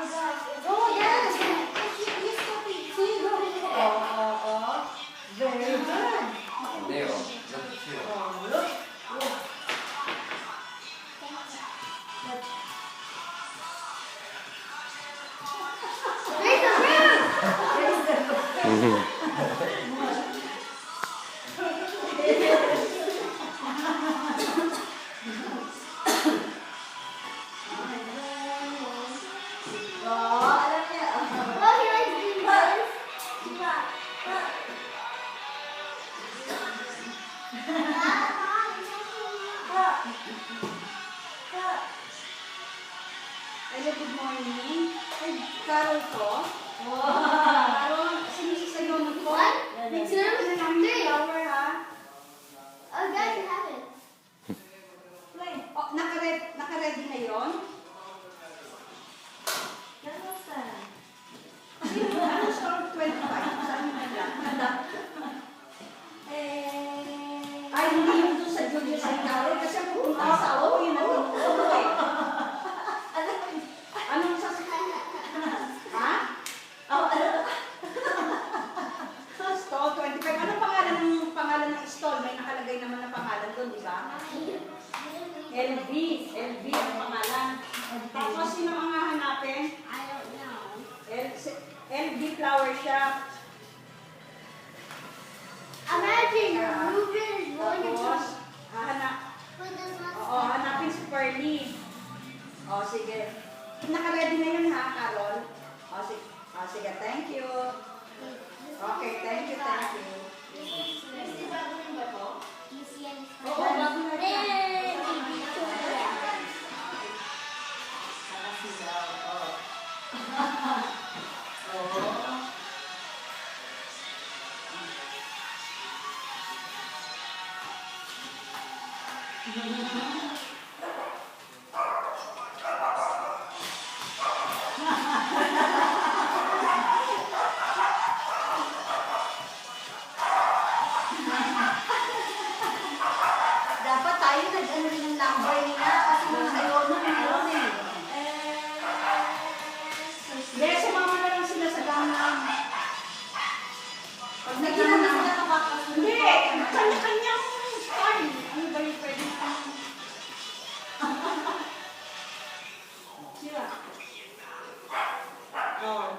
Oh, yes. Yes, copy. See, go. Very good. Hindi, oh. Look at you. Look. Look. Hello, good morning. Ay, Carol ko. Carol, sinisisayaw na ko. Next time, na namin flower, ha? Play. Oh, naka-ready na yun? Ano store 25? Saan yun nila? Ay, hindi yung doon sa Julius ay Carol kasi ang pupunta sa ako, yun ang tinutulo eh. Anong sasabihin? Ha? Stall 25. Anong pangalan ng stall? May nakalagay naman na pangalan doon, di ba? LV. LV ang pangalan. Tapos, sino ang hahanapin? LV Flower Shop. Tapos, hanapin si Pearly. O, sige. Naka-ready na yun ha, Carol? O, sige. Thank you. Okay, thank you. Oo, bago na siya. Dapat tayo nag-ano rin ng number nila kasi mga ayaw na meron eh. Yes, sumama na lang sila sa ganang. Pag nagkina na sila kapakasunod. Hindi, kanya-kanyang style. Ano ba yung pwede ka? Sila. Oh.